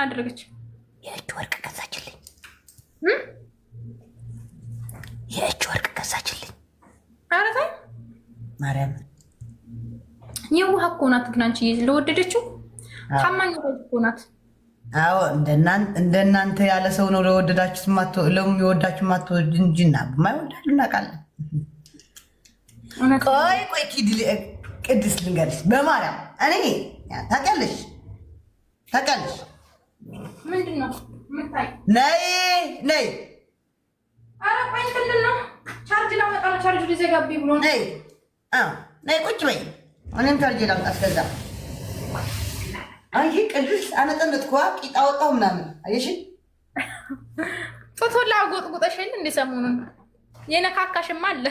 አደረገች? የእጅ ወርቅ ገዛችልኝ። የእጅ ወርቅ ገዛችልኝ። ኧረ ተይ ማርያም። የዋህ እኮ ናት ግን አንቺ ለወደደችው ታማኝ እኮ ናት። አዎ እንደናንተ ያለ ሰው ነው ለወዳችሁ ማትወድ እንጂና ማይወዳሉ እናውቃለን። ቆይ ቅድስት ልንገርሽ በማርያም እኔ ታውቂያለሽ ምንድን ነው ነይ ኧረ ቆይ ምንድን ነው ቻርጅ ላመጣ ነው ቻርጅ ሊዘጋብኝ ብሎ ነይ ቁጭ በይ እኔም ቻርጅ ላምጣ እስከዛ አይ ቅድስት አነጠነጥኳ ቂጣ ወጣው ምናምን አየሽ ቶቶላ አጎጥጉጠሽል እንደ ሰሞኑን የነካካሽማ አለ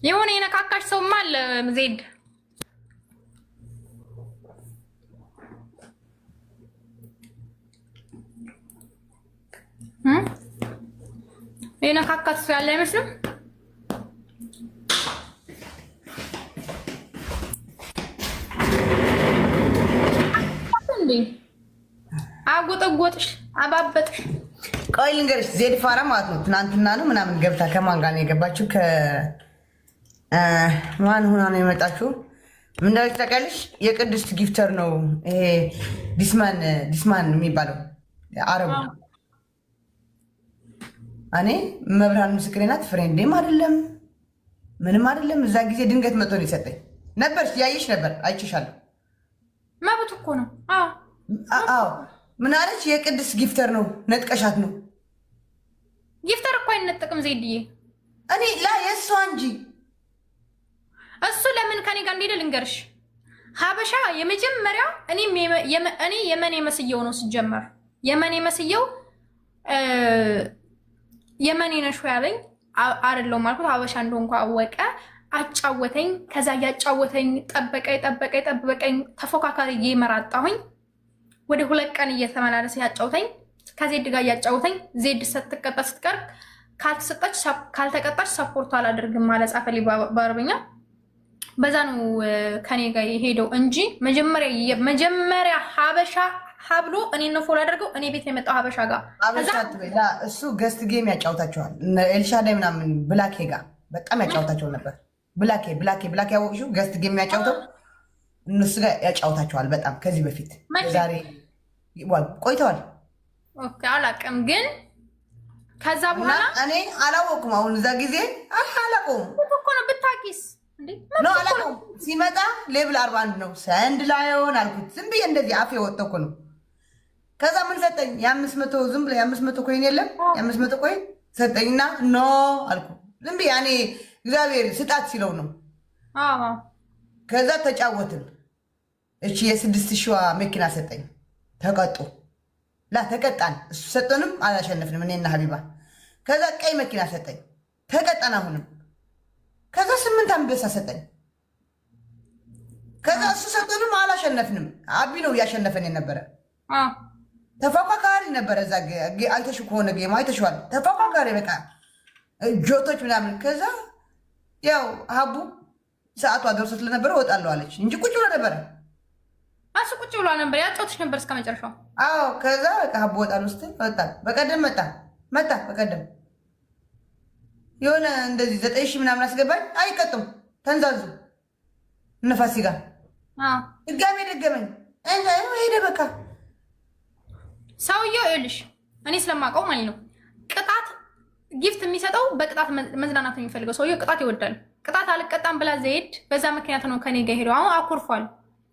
የሆነ የነካካሽ ሰውማ አለ ዜድ የነካካት ሰው ያለ አይመስልም። አጎጠጎጥሽ አባበጥሽ። ቆይ ልንገርሽ ዜድ ፋራ ማለት ነው ትናንትና ነው ምናምን ገብታ ከማን ጋር ነው የገባችው? ከማን ሆና ነው የመጣችው? ምን እንዳለች ታውቂያለሽ? የቅድስት ጊፍተር ነው ይሄ ዲስማን የሚባለው አረቡ። እኔ መብርሃን ምስክሬ ናት። ፍሬንዴም አይደለም ምንም አይደለም። እዛ ጊዜ ድንገት መጥቶ ነው የሰጠኝ ነበር። ያየሽ ነበር አይቼሻለሁ። መብት እኮ ነው። አዎ ምን አለች? የቅድስት ጊፍተር ነው ነጥቀሻት ነው። ጊፍተር እኮ አይነጠቅም ዜድዬ። እኔ የእሷ እንጂ እሱ ለምን ከኔ ጋር እንደሄደ ልንገርሽ። ሀበሻ የመጀመሪያ እኔ የመን የመስየው ነው ሲጀመር የመን የመስየው የመን ነሽ ያለኝ አይደለም አልኩት። ሀበሻ እንደሆንኩ አወቀ። አጫወተኝ። ከዛ ያጫወተኝ ጠበቀኝ። ተፎካካሪ እየመራጣሁኝ ወደ 2 ቀን እየተመላለሰ ያጫውተኝ። ከዜድ ጋር ያጫውተኝ። ዜድ ስትቀጣ ስትቀር ካልተቀጣች ሰፖርት አላደርግም ማለት ጻፈልኝ በአረብኛ። በዛ ነው ከኔ ጋር የሄደው እንጂ መጀመሪያ ሀበሻ ሀብሎ እኔ ነው ፎሎ አደረገው። እኔ ቤት የመጣው ሀበሻ ጋር እሱ ገስት ጌም ያጫውታቸዋል። ኤልሻዳይ ምናምን ብላኬ ጋር በጣም ያጫውታቸው ነበር። ብላኬ ያወቅሽው ገስት ጌም ያጫውተው እነሱ ጋር ያጫውታቸዋል በጣም ከዚህ በፊት ዛሬ ቆይተዋል። ኦኬ አላውቅም ግን ከዛ በኋላ እኔ አላወኩም። አሁን እዛ ጊዜ አላውቀውም እኮ ነው ብታቂስ እንዴ ነው አላውቀውም። ሲመጣ ሌብል 41 ነው ሰንድ ላይሆን አልኩት። ዝም ብዬ እንደዚህ አፌ ወጣሁ እኮ ነው። ከዛ ምን ሰጠኝ? የ500 ዝም ብለ የ500 ኮይን የለም የ500 ኮይን ሰጠኝና ኖ አልኩ። ዝም ብዬ ያኔ እግዚአብሔር ስጣት ሲለው ነው። ከዛ ተጫወትን። እቺ የ6000 መኪና ሰጠኝ። ተቀጣን። እሱ ሰጠንም አላሸነፍንም እኔና ሀቢባ። ከዛ ቀይ መኪና ሰጠኝ። ተቀጣን አሁንም። ከዛ 8 አንበሳ ሰጠኝ። ከዛ እሱ ሰጠንም አላሸነፍንም። አቢ ነው እያሸነፈን የነበረ ተፎካካሪ ነበረ። እዛ አይተሽ ከሆነ ጌማ አይተሽዋል። ተፎካካሪ በቃ ጆቶች ምናምን። ከዛ ያው ሀቡ ሰዓቷ ደርሶ ስለነበረ እወጣለሁ አለች እንጂ ቁጭ ብሎ ነበረ። ቁጭ ብሎ ነበር ያጫውትሽ ነበር እስከ መጨረሻው። አዎ ከዛ በቃ ሀቡ እወጣለሁ ስትል ወጣ። በቀደም መጣ በቀደም የሆነ እንደዚህ 9000 ምናምን አስገባኝ። አይቀጡም ተንዛዙ ነፋሲ ጋር ድጋሜ ደገመኝ። ሄደ በቃ ሰውየው ይኸውልሽ እኔ ስለማውቀው ማለት ነው ቅጣት ጊፍት የሚሰጠው በቅጣት መዝናናት የሚፈልገው ሰውየው ቅጣት ይወዳል። ቅጣት አልቀጣም ብላ ዜድ በዛ ምክንያት ነው ከኔ ጋር ሄደው። አሁን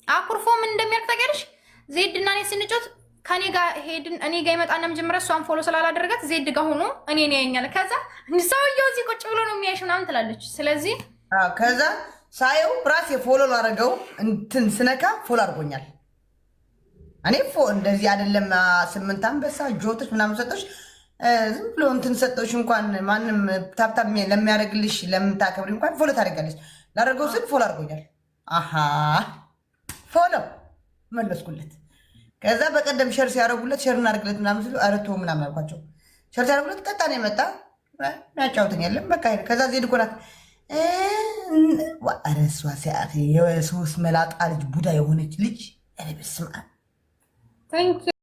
አኩርፎ ምን እንደሚያደርግ ታውቂያለሽ? ዜድ እና እኔ ስንጮት ከኔ ጋር ሄድን። እኔ ጋር ይመጣና መጀመሪያ እሷን ፎሎ ስላላደረጋት ዜድ ጋር ሆኖ እኔን ያየኛል። ከዛ ሰውየው እዚህ ቁጭ ብሎ ነው የሚያይሽ ምናምን ትላለች። ስለዚህ ከዛ ሳየው ራሴ ፎሎ ላደረገው እንትን ስነካ ፎሎ አድርጎኛል። እኔ እንደዚህ አይደለም 8 አንበሳ ጆቶች ምናምን ሰጦች ዝም ብሎ እንትን ሰጦች እንኳን ማንም ታብታብ ለሚያደርግልሽ ለምታከብሪ እንኳን ፎሎ ታደርጋለች። ላደረገው ስል ፎሎ አድርጎኛል። ፎሎ መለስኩለት። ከዛ በቀደም ሸር ሲያደርጉለት ሸር እናደርግለት ምናምን ሲሉ አረቶ ምናምን አልኳቸው። ሸር ሲያደርጉለት ቀጣ ነው የመጣ ያጫውተኝ የለም በቃ ሄደ። ከዛ ዜድ እኮ ናት ኧረ እሷ ሲያት የሶስት መላጣ ልጅ ቡዳ የሆነች ልጅ ኧረ በስመ አብ